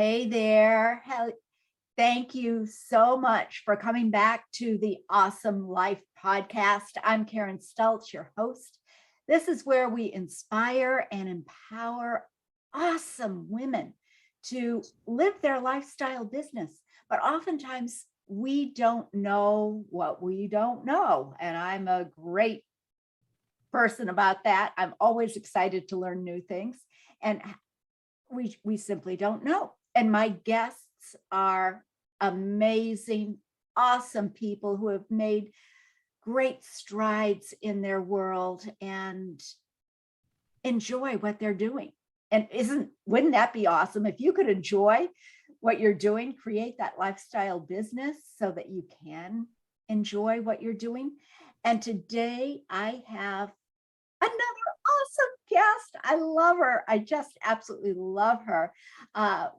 Hey there. Thank you so much for coming back to the Awesome Life podcast. I'm Karen Stultz, your host. This is where we inspire and empower awesome women to live their lifestyle business. But oftentimes we don't know what we don't know. And I'm a great person about that. I'm always excited to learn new things. And we simply don't know. And my guests are amazing, awesome people who have made great strides in their world and enjoy what they're doing. And wouldn't that be awesome if you could enjoy what you're doing, create that lifestyle business so that you can enjoy what you're doing? And today I have another awesome guest. I love her. I just absolutely love her.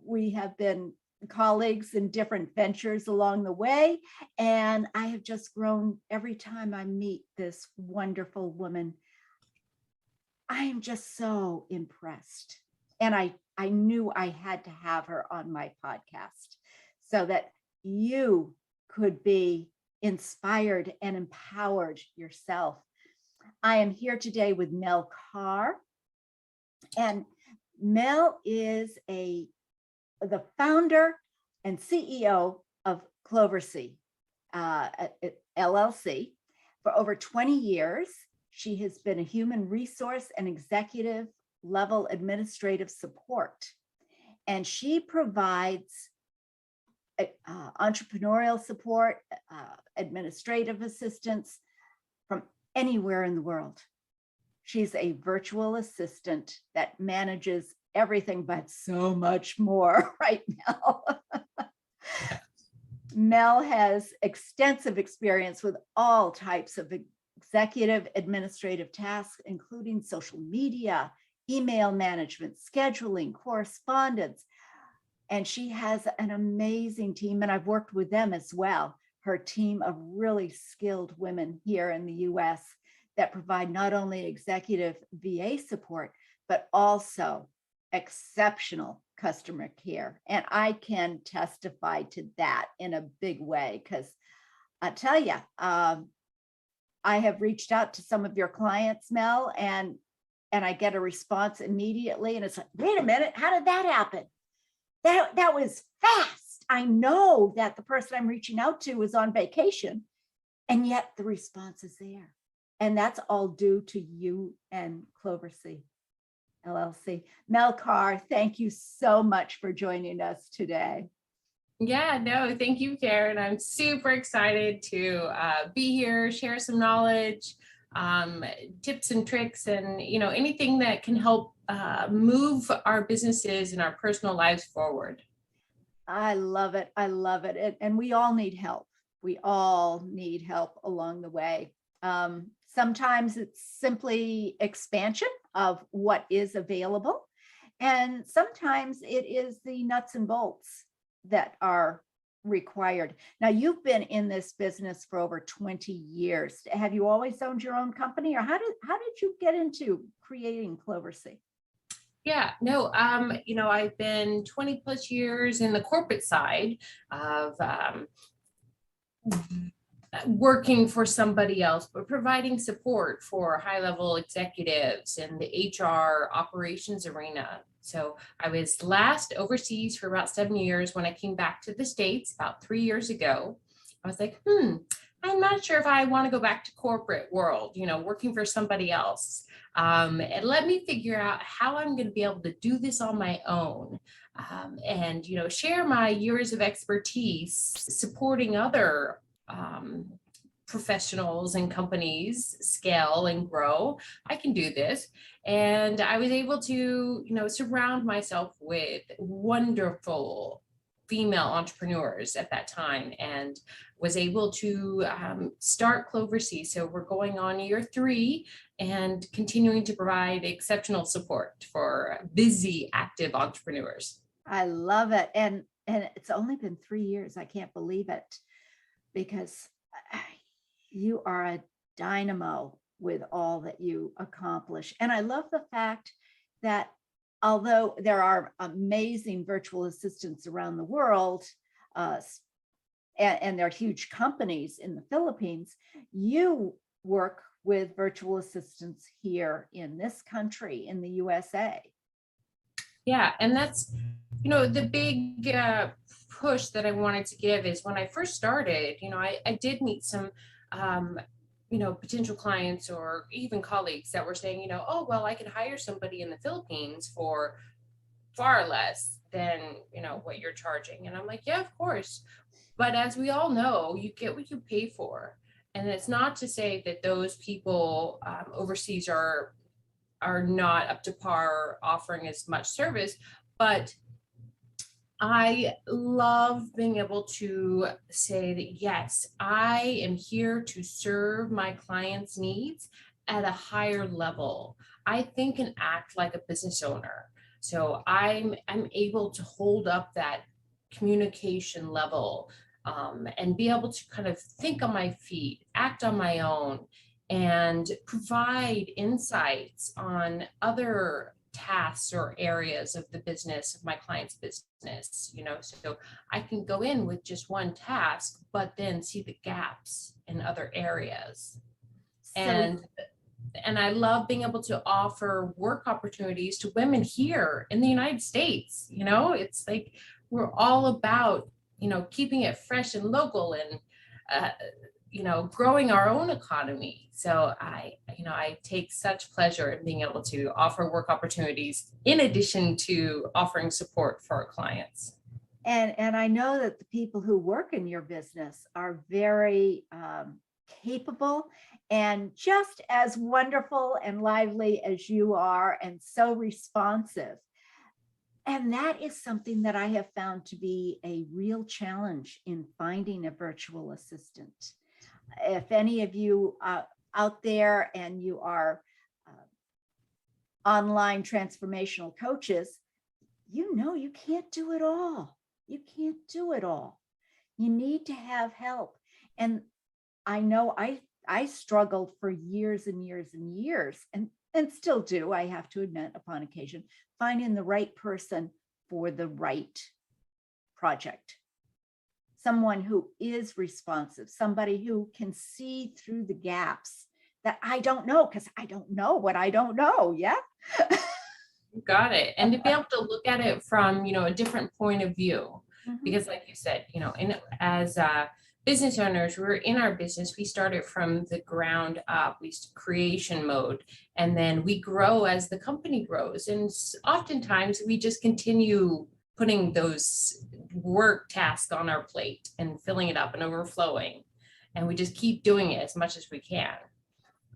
We have been colleagues in different ventures along the way, and I have just grown every time I meet this wonderful woman. I am just so impressed. And I knew I had to have her on my podcast so that you could be inspired and empowered yourself. I am here today with Mel Carr, and Mel is the founder and CEO of Cloversy LLC. For over 20 years, she has been a human resource and executive level administrative support, and she provides entrepreneurial support, administrative assistance from anywhere in the world. She's a virtual assistant that manages everything, but so much more right now. Mel has extensive experience with all types of executive administrative tasks, including social media, email management, scheduling, correspondence. And she has an amazing team, and I've worked with them as well. Her team of really skilled women here in the US that provide not only executive VA support, but also exceptional customer care. And I can testify to that in a big way, because I tell you, I have reached out to some of your clients, Mel, and I get a response immediately. And it's like, wait a minute, how did that happen? That was fast. I know that the person I'm reaching out to is on vacation, and yet the response is there. And that's all due to you and Cloversy LLC. Mel Carr, thank you so much for joining us today. Yeah, no, thank you, Karen. I'm super excited to be here, share some knowledge, tips and tricks, and anything that can help move our businesses and our personal lives forward. I love it. I love it. And we all need help. We all need help along the way. Sometimes it's simply expansion of what is available. And sometimes it is the nuts and bolts that are required. Now, you've been in this business for over 20 years. Have you always owned your own company, or how did you get into creating Cloversy? Yeah, no, I've been 20 plus years in the corporate side of working for somebody else, but providing support for high-level executives in the HR operations arena. So I was last overseas for about 7 years. When I came back to the States about 3 years ago, I was like, I'm not sure if I want to go back to corporate world, working for somebody else. And let me figure out how I'm going to be able to do this on my own. And share my years of expertise supporting other professionals and companies scale and grow. I can do this. And I was able to, surround myself with wonderful female entrepreneurs at that time, and was able to start Cloversy. So we're going on year 3 and continuing to provide exceptional support for busy, active entrepreneurs. I love it. And it's only been 3 years. I can't believe it, because you are a dynamo with all that you accomplish. And I love the fact that although there are amazing virtual assistants around the world, and there are huge companies in the Philippines, you work with virtual assistants here in this country, in the USA. Yeah, and that's, the big push that I wanted to give is when I first started, I did meet some, potential clients or even colleagues that were saying, oh, well, I could hire somebody in the Philippines for far less than, what you're charging. And I'm like, yeah, of course. But as we all know, you get what you pay for. And it's not to say that those people overseas are not up to par offering as much service, but I love being able to say that, yes, I am here to serve my clients' needs at a higher level. I think and act like a business owner. So I'm able to hold up that communication level, and be able to kind of think on my feet, act on my own, and provide insights on other tasks or areas of the business of my client's business, so I can go in with just one task, but then see the gaps in other areas. So, And I love being able to offer work opportunities to women here in the United States. It's like we're all about, keeping it fresh and local, and growing our own economy. So I take such pleasure in being able to offer work opportunities in addition to offering support for our clients. and I know that the people who work in your business are very capable and just as wonderful and lively as you are, and so responsive. And that is something that I have found to be a real challenge in finding a virtual assistant. If any of you out there and you are online transformational coaches, you can't do it all. You can't do it all. You need to have help. And I know I struggled for years and years and years, and still do, I have to admit, upon occasion, finding the right person for the right project. Someone who is responsive, somebody who can see through the gaps that I don't know, because I don't know what I don't know. Yeah. You got it. And to be able to look at it from, a different point of view, because like you said, as business owners, we're in our business, we started from the ground up, we creation mode, and then we grow as the company grows. And oftentimes we just continue putting those work tasks on our plate and filling it up and overflowing. And we just keep doing it as much as we can.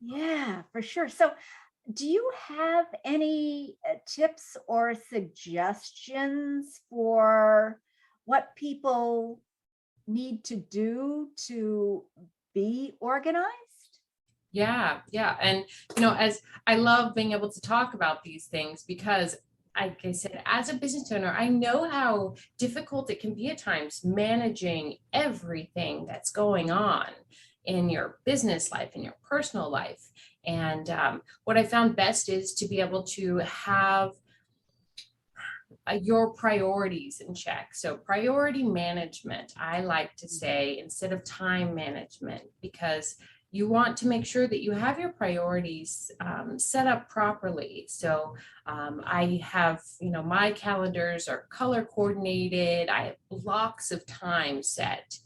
Yeah, for sure. So do you have any tips or suggestions for what people need to do to be organized? Yeah. And, as I love being able to talk about these things because, like I said, as a business owner, I know how difficult it can be at times managing everything that's going on in your business life, in your personal life. And what I found best is to be able to have your priorities in check. So priority management, I like to say, instead of time management, because you want to make sure that you have your priorities set up properly. So I have, my calendars are color coordinated. I have blocks of time set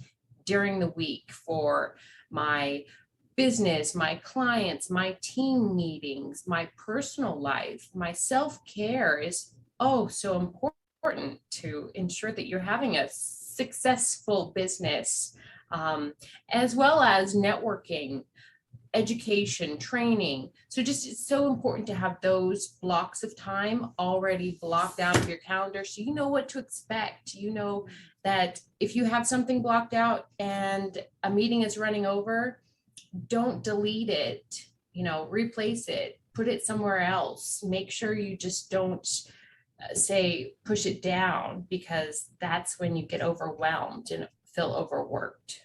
during the week for my business, my clients, my team meetings, my personal life. My self-care is so important to ensure that you're having a successful business, as well as networking, education, training. So just it's so important to have those blocks of time already blocked out of your calendar so you know what to expect. You know that if you have something blocked out and a meeting is running over, don't delete it, replace it, put it somewhere else. Make sure you just don't push it down, because that's when you get overwhelmed and feel overworked.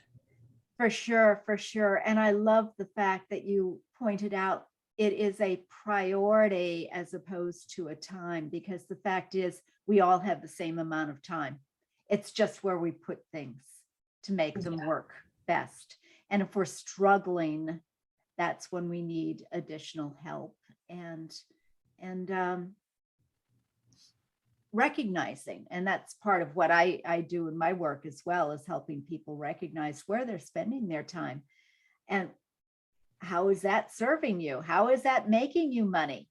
For sure, for sure. And I love the fact that you pointed out it is a priority as opposed to a time, because the fact is we all have the same amount of time. It's just where we put things to make them work best. And if we're struggling, that's when we need additional help and recognizing. And that's part of what I do in my work as well, is helping people recognize where they're spending their time and how is that serving you? How is that making you money?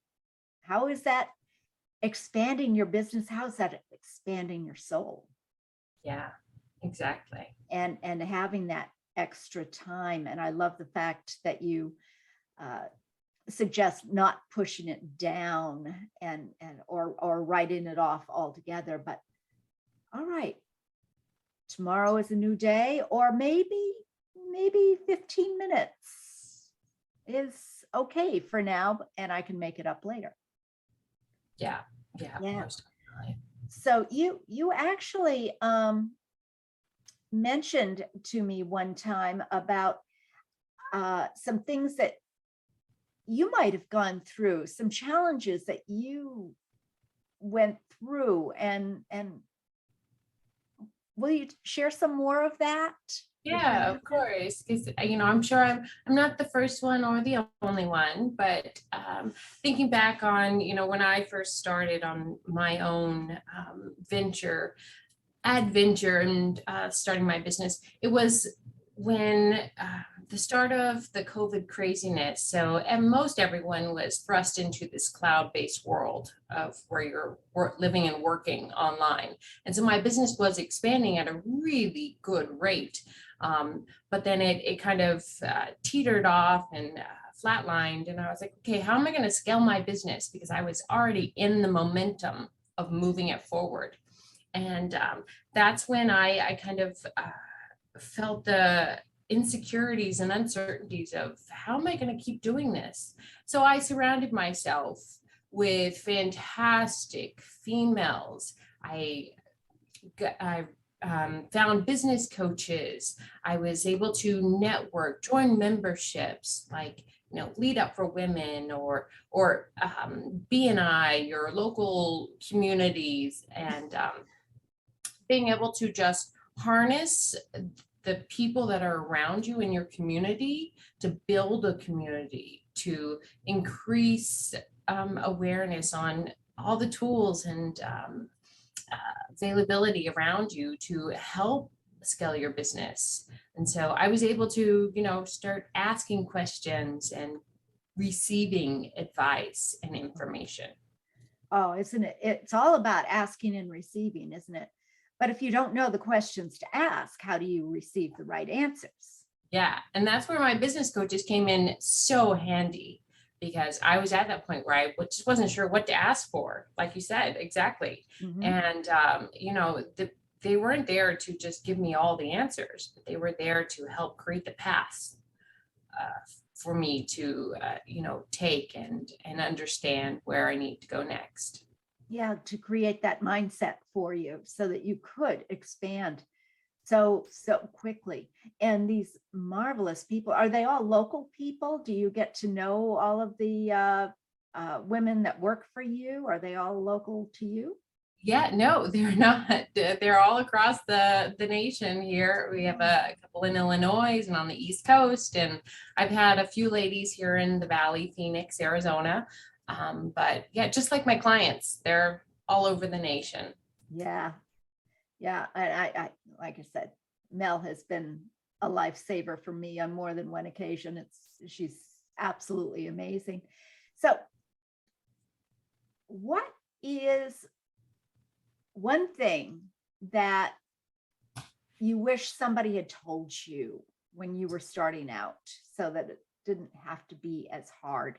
How is that expanding your business? How is that expanding your soul? Yeah, exactly. And having that extra time. And I love the fact that you suggest not pushing it down or writing it off altogether, but all right, tomorrow is a new day, or maybe 15 minutes is okay for now, and I can make it up later. Yeah. Most definitely. So you actually mentioned to me one time about some things that you might have gone through, some challenges that you went through, and will you share some more of that? Yeah, of course, because I'm sure I'm not the first one or the only one, but thinking back on when I first started on my own adventure and starting my business, it was when the start of the COVID craziness. So, and most everyone was thrust into this cloud-based world of where you're living and working online. And so my business was expanding at a really good rate. But then it kind of teetered off and flatlined. And I was like, okay, how am I going to scale my business? Because I was already in the momentum of moving it forward. And that's when I kind of felt the insecurities and uncertainties of how am I going to keep doing this? So I surrounded myself with fantastic females. I found business coaches. I was able to network, join memberships like Lead Up for Women or BNI, your local communities, and being able to just harness the people that are around you in your community to build a community, to increase awareness on all the tools and availability around you to help scale your business. And so I was able to, start asking questions and receiving advice and information. Oh, isn't it? It's all about asking and receiving, isn't it? But if you don't know the questions to ask, how do you receive the right answers? Yeah. And that's where my business coaches came in so handy, because I was at that point where I just wasn't sure what to ask for, like you said, exactly. Mm-hmm. And, they weren't there to just give me all the answers, but they were there to help create the path for me to, take and understand where I need to go next. Yeah, to create that mindset for you so that you could expand so quickly. And these marvelous people, are they all local people? Do you get to know all of the women that work for you? Are they all local to you? Yeah, no, they're not. They're all across the nation here. We have a couple in Illinois and on the East Coast. And I've had a few ladies here in the Valley, Phoenix, Arizona. But yeah, just like my clients, they're all over the nation. Yeah. Yeah. And I like I said, Mel has been a lifesaver for me on more than one occasion. She's absolutely amazing. So what is one thing that you wish somebody had told you when you were starting out so that it didn't have to be as hard?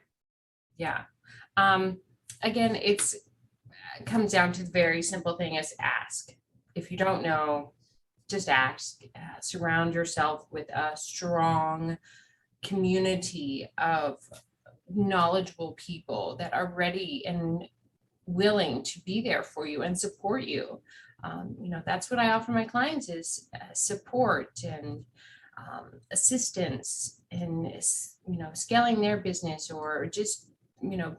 Yeah. Again, it comes down to the very simple thing as ask. If you don't know, just ask. Surround yourself with a strong community of knowledgeable people that are ready and willing to be there for you and support you. That's what I offer my clients is support and assistance in, scaling their business, or just,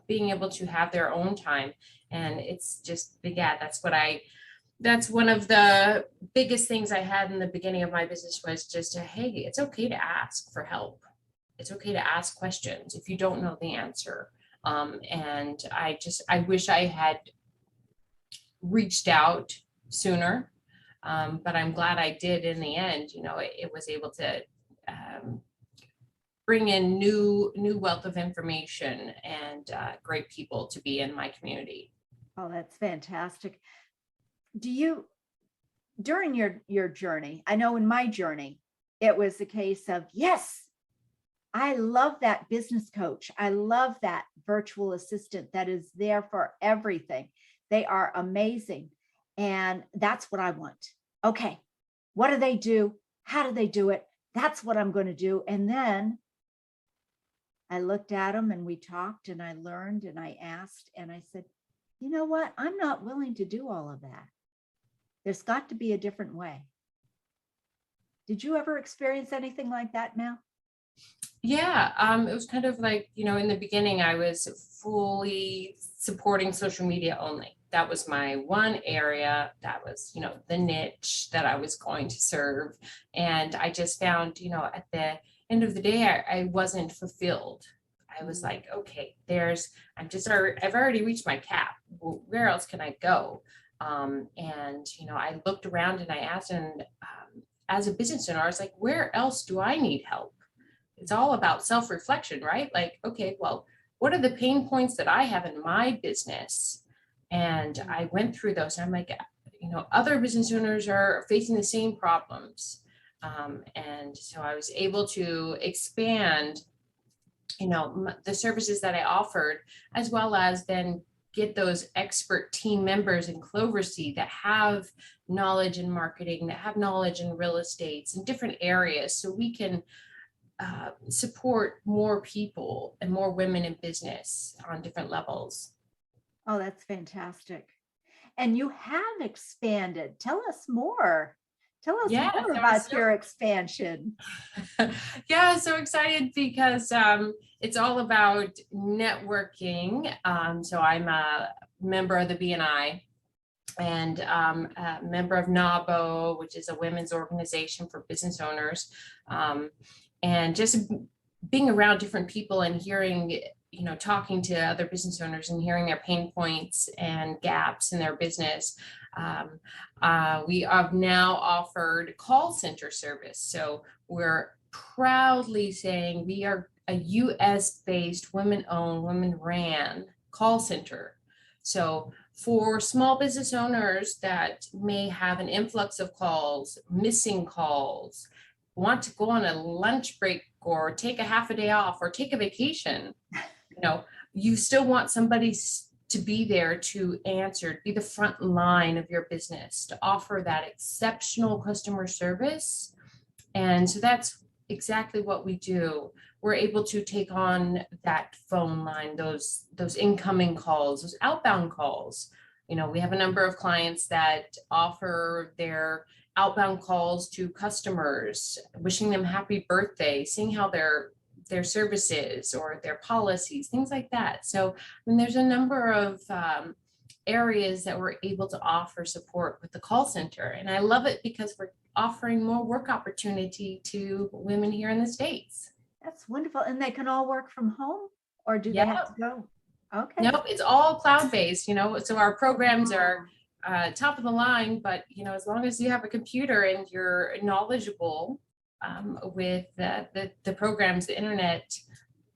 being able to have their own time. And it's just, yeah, that's one of the biggest things I had in the beginning of my business, was just hey, it's okay to ask for help. It's okay to ask questions if you don't know the answer. And I wish I had reached out sooner. But I'm glad I did in the end. It was able to bring in new wealth of information, and great people to be in my community. Oh, that's fantastic. Do you, during your journey, I know in my journey, it was a case of, yes, I love that business coach. I love that virtual assistant that is there for everything. They are amazing. And that's what I want. Okay, what do they do? How do they do it? That's what I'm going to do. And then I looked at them and we talked and I learned and I asked and I said, you know what? I'm not willing to do all of that. There's got to be a different way. Did you ever experience anything like that, Mel? Yeah, it was kind of like, in the beginning, I was fully supporting social media only. That was my one area. That was, the niche that I was going to serve. And I just found, at the end of the day, I wasn't fulfilled. I was like, okay, I've already reached my cap. Where else can I go? And, I looked around and I asked, and as a business owner, I was like, where else do I need help? It's all about self-reflection, right? Like, okay, well, what are the pain points that I have in my business? And I went through those, and I'm like, other business owners are facing the same problems. And so I was able to expand, the services that I offered, as well as then get those expert team members in Cloversy that have knowledge in marketing, that have knowledge in real estate and different areas, so we can support more people and more women in business on different levels. Oh, that's fantastic. And you have expanded. Tell us more. Tell us more about your expansion. Yeah, so excited because it's all about networking. So I'm a member of the BNI and a member of NABO, which is a women's organization for business owners. And just being around different people and hearing, talking to other business owners and hearing their pain points and gaps in their business. We have now offered call center service. So we're proudly saying we are a US-based, women-owned, women-ran call center. So for small business owners that may have an influx of calls, missing calls, want to go on a lunch break or take a half a day off or take a vacation, you still want somebody to be there to answer, be the front line of your business, to offer that exceptional customer service. And so that's exactly what we do. We're able to take on that phone line, those incoming calls, those outbound calls. We have a number of clients that offer their outbound calls to customers, wishing them happy birthday, seeing how their services or their policies, things like that. So there's a number of areas that we're able to offer support with the call center. And I love it because we're offering more work opportunity to women here in the States. That's wonderful. And they can all work from home, or do they have to go? Okay. Nope, it's all cloud-based, so our programs are top of the line, but as long as you have a computer and you're knowledgeable with the programs, the internet,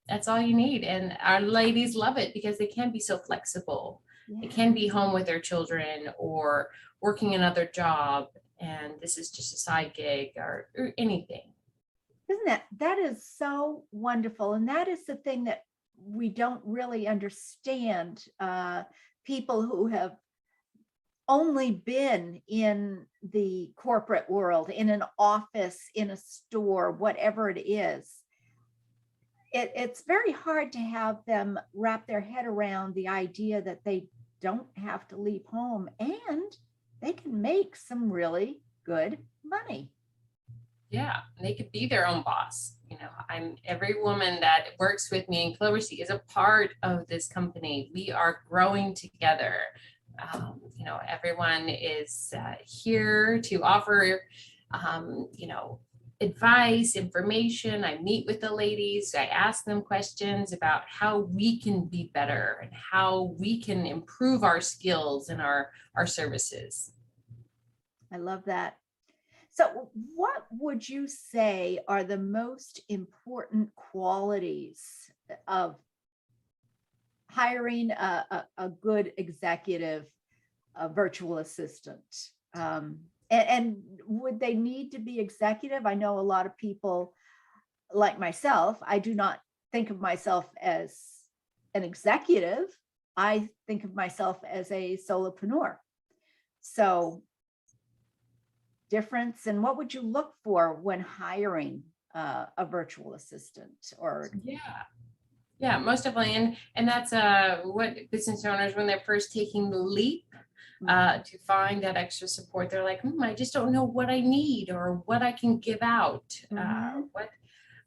that's all you need. And our ladies love it because they can be so flexible. Yeah. They can be home with their children or working another job, and this is just a side gig or anything. Isn't that is so wonderful? And that is the thing that we don't really understand. People who have only been in the corporate world, in an office, in a store, whatever it is, it's very hard to have them wrap their head around the idea that they don't have to leave home and they can make some really good money. Yeah, they could be their own boss. every woman that works with me in Cloversy is a part of this company. We are growing together. Everyone is here to offer, advice, information. I meet with the ladies. I ask them questions about how we can be better and how we can improve our skills and our services. I love that. So what would you say are the most important qualities of hiring a good executive, a virtual assistant? And would they need to be executive? I know a lot of people like myself, I do not think of myself as an executive. I think of myself as a solopreneur. So difference, and what would you look for when hiring a virtual assistant? Or yeah, most definitely. And that's what business owners, when they're first taking the leap, to find that extra support, they're like, I just don't know what I need or what I can give out,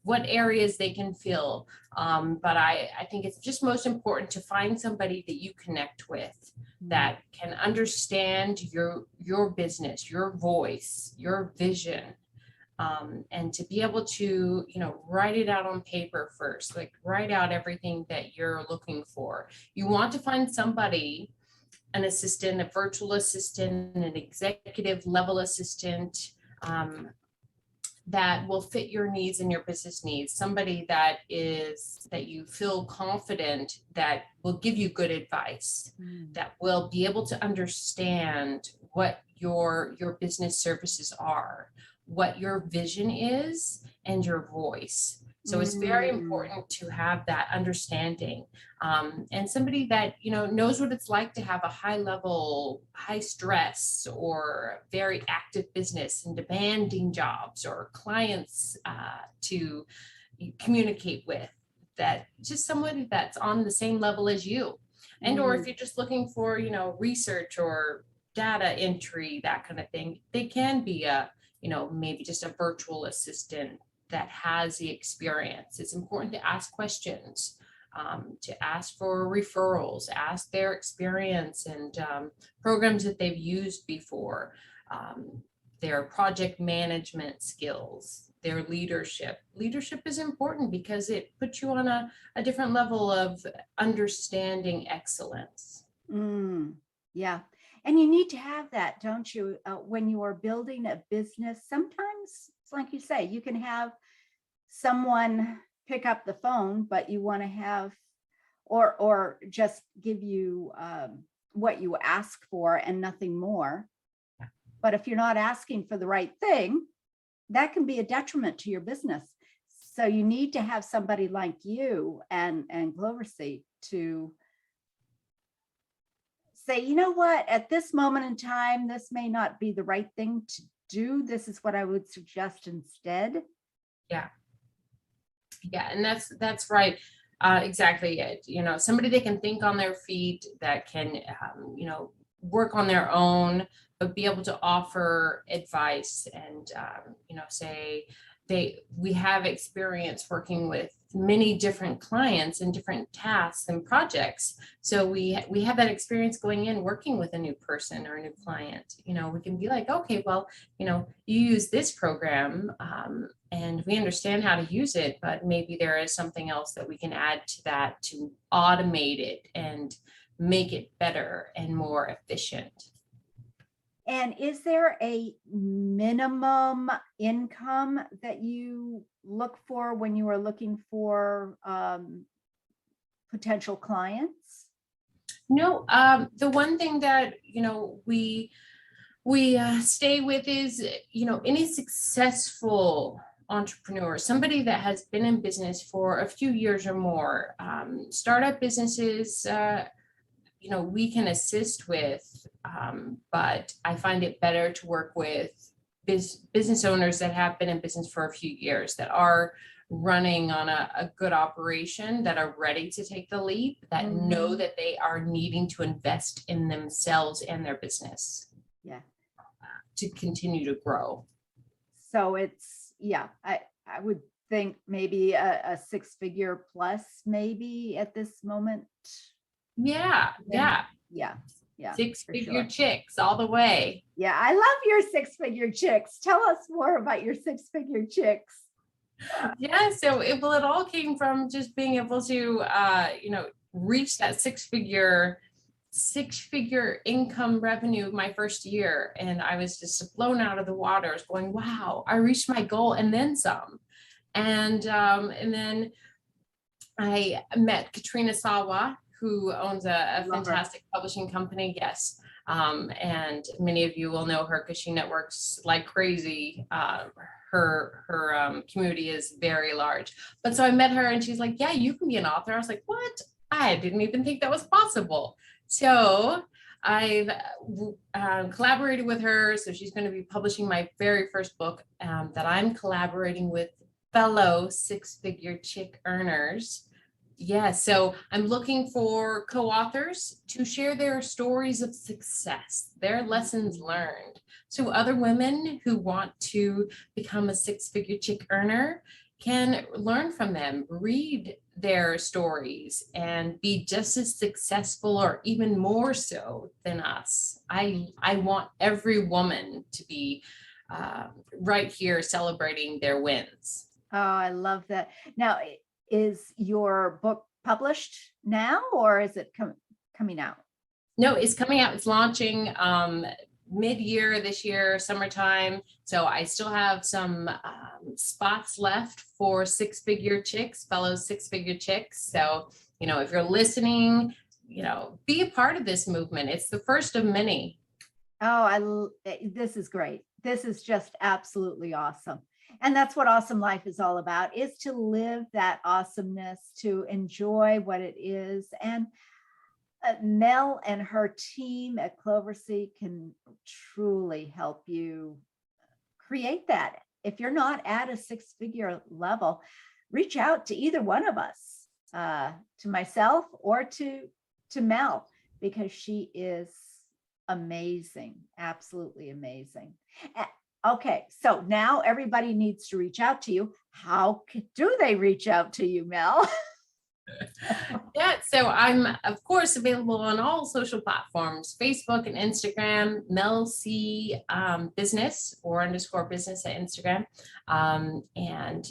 what areas they can fill. But I think it's just most important to find somebody that you connect with, that can understand your business, your voice, your vision. And to be able to, write it out on paper first, like write out everything that you're looking for. You want to find somebody, an assistant, a virtual assistant, an executive level assistant, that will fit your needs and your business needs. Somebody that you feel confident that will give you good advice, that will be able to understand what your business services are, what your vision is, and your voice. So it's very important to have that understanding, and somebody that, knows what it's like to have a high level, high stress, or very active business and demanding jobs, or clients to communicate with, that just somebody that's on the same level as you. And or if you're just looking for, research or data entry, that kind of thing, they can be maybe just a virtual assistant that has the experience. It's important to ask questions, to ask for referrals, ask their experience and programs that they've used before, their project management skills, their leadership. Leadership is important because it puts you on a different level of understanding excellence. Yeah. And you need to have that, don't you? When you are building a business, sometimes it's like you say, you can have someone pick up the phone, but you want to have, or just give you what you ask for and nothing more. But if you're not asking for the right thing, that can be a detriment to your business. So you need to have somebody like you and Cloversy to say, you know what, at this moment in time, this may not be the right thing to do. This is what I would suggest instead. Yeah, and that's right. Exactly it. Somebody that can think on their feet, that can, work on their own, but be able to offer advice and, say we have experience working with many different clients and different tasks and projects. So we have that experience going in, working with a new person or a new client. We can be like, okay, well, you use this program, and we understand how to use it, but maybe there is something else that we can add to that to automate it and make it better and more efficient. And is there a minimum income that you look for when you are looking for potential clients? No, the one thing that, we stay with is, any successful entrepreneur, somebody that has been in business for a few years or more. Startup businesses, we can assist with, but I find it better to work with business owners that have been in business for a few years, that are running on a good operation, that are ready to take the leap, that know that they are needing to invest in themselves and their business. Yeah. To continue to grow. So it's, I would think maybe a six-figure plus maybe at this moment? Yeah. Yeah, for Six-figure sure. chicks all the way. Yeah, I love your six-figure chicks. Tell us more about your six-figure chicks. Yeah, so it all came from just being able to reach that six-figure income revenue my first year, and I was just blown out of the waters going, wow, I reached my goal and then some. And then I met Katrina Sawa, who owns a fantastic publishing company. Yes. And many of you will know her because she networks like crazy. Her community is very large. But so I met her and she's like, yeah, you can be an author. I was like, what? I didn't even think that was possible. So I've collaborated with her. So she's going to be publishing my very first book that I'm collaborating with fellow six-figure chick earners. Yeah, so I'm looking for co-authors to share their stories of success, their lessons learned. So other women who want to become a six-figure chick earner can learn from them, read their stories, and be just as successful or even more so than us. I want every woman to be right here celebrating their wins. Oh, I love that. Now, is your book published now, or is it coming out? No, it's coming out. It's launching mid-year this year, summertime. So I still have some spots left for six-figure chicks, fellow six-figure chicks. So, if you're listening, be a part of this movement. It's the first of many. Oh, this is great. This is just absolutely awesome. And that's what Awesome Life is all about, is to live that awesomeness, to enjoy what it is. And Mel and her team at Cloversy can truly help you create that. If you're not at a six-figure level, reach out to either one of us, to myself or to Mel, because she is amazing, absolutely amazing. Okay, so now everybody needs to reach out to you. How do they reach out to you, Mel? Yeah, so I'm of course available on all social platforms, Facebook and Instagram, Mel C business or _ business at Instagram. And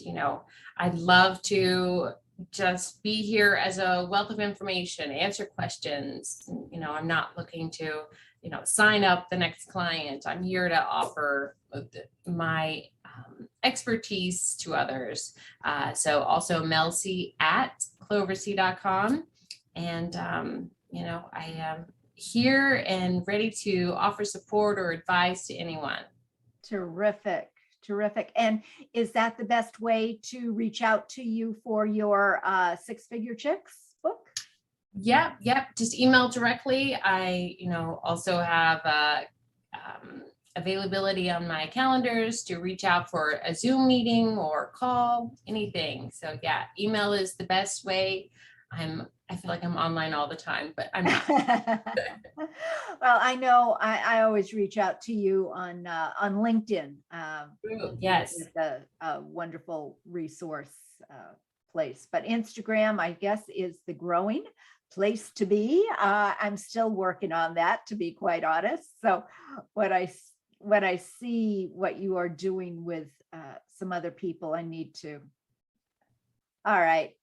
I'd love to just be here as a wealth of information, answer questions. I'm not looking to sign up the next client. I'm here to offer my expertise to others. So also melc at cloversy.com. And, I am here and ready to offer support or advice to anyone. Terrific. And is that the best way to reach out to you for your Six-Figure Chicks book? Yep. Just email directly. I, also have availability on my calendars to reach out for a Zoom meeting or call, anything. So yeah, email is the best way. I feel like I'm online all the time, but I'm not. Well, I know I always reach out to you on LinkedIn. Yes. It's a wonderful resource place, but Instagram, I guess, is the growing place to be. I'm still working on that, to be quite honest. So when I see what you are doing with some other people, I need to. All right.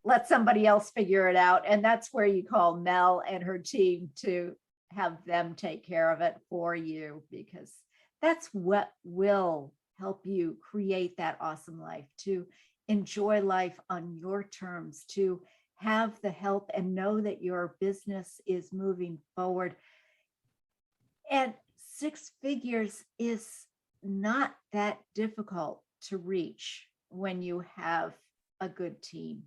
Let somebody else figure it out. And that's where you call Mel and her team to have them take care of it for you, because that's what will help you create that awesome life, to enjoy life on your terms, to have the help and know that your business is moving forward. And six figures is not that difficult to reach when you have a good team.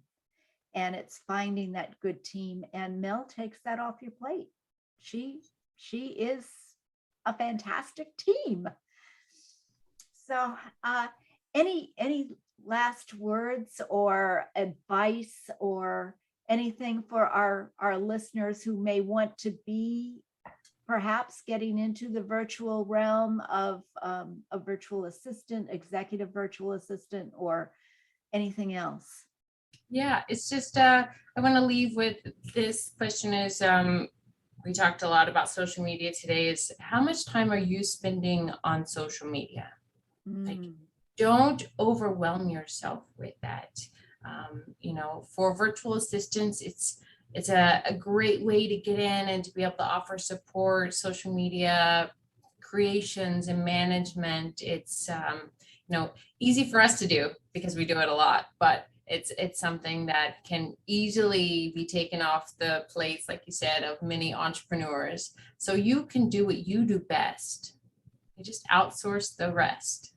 And it's finding that good team, and Mel takes that off your plate. She is a fantastic team. So any last words or advice or anything for our listeners who may want to be perhaps getting into the virtual realm of a virtual assistant, executive virtual assistant, or anything else? Yeah, it's just I want to leave with this question is we talked a lot about social media today, is how much time are you spending on social media? Like, don't overwhelm yourself with that. For virtual assistants, it's a great way to get in and to be able to offer support, social media creations and management. It's easy for us to do because we do it a lot, but it's something that can easily be taken off the plates, like you said, of many entrepreneurs. So you can do what you do best. You just outsource the rest.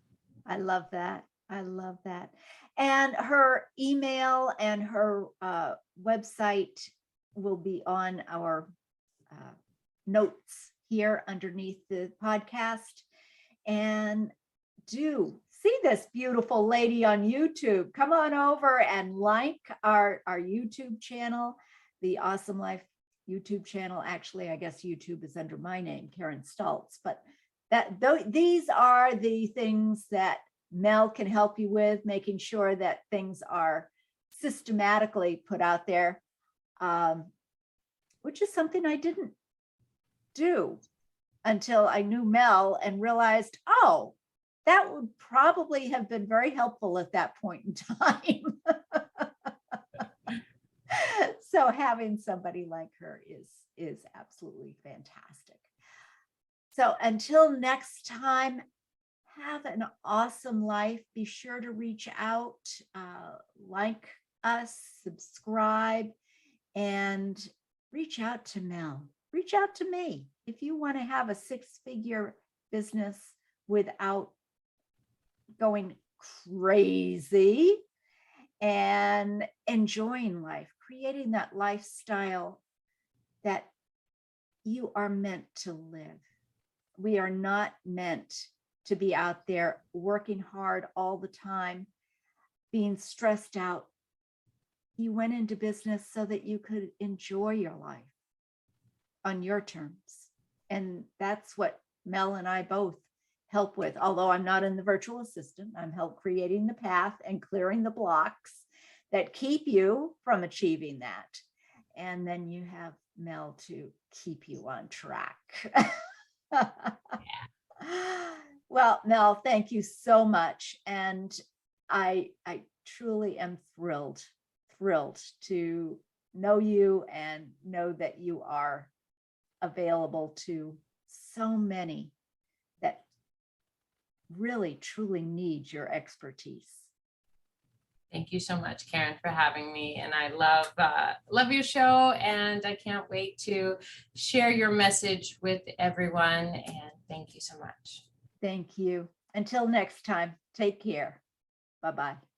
I love that. I love that. And her email and her website will be on our notes here underneath the podcast. And do see this beautiful lady on YouTube. Come on over and like our YouTube channel, the Awesome Life YouTube channel. Actually, I guess YouTube is under my name, Karen Stultz, but these are the things that Mel can help you with, making sure that things are systematically put out there, which is something I didn't do until I knew Mel and realized, oh, that would probably have been very helpful at that point in time. So having somebody like her is absolutely fantastic. So until next time, have an awesome life. Be sure to reach out, like us, subscribe, and reach out to Mel. Reach out to me if you want to have a 6-figure business without going crazy and enjoying life, creating that lifestyle that you are meant to live. We are not meant to be out there working hard all the time, being stressed out. You went into business so that you could enjoy your life on your terms. And that's what Mel and I both help with. Although I'm not in the virtual assistant, I'm help creating the path and clearing the blocks that keep you from achieving that. And then you have Mel to keep you on track. Well, Mel, thank you so much. And I truly am thrilled to know you and know that you are available to so many that really, truly need your expertise. Thank you so much, Karen, for having me. And I love your show, and I can't wait to share your message with everyone. And thank you so much. Thank you. Until next time, take care. Bye-bye.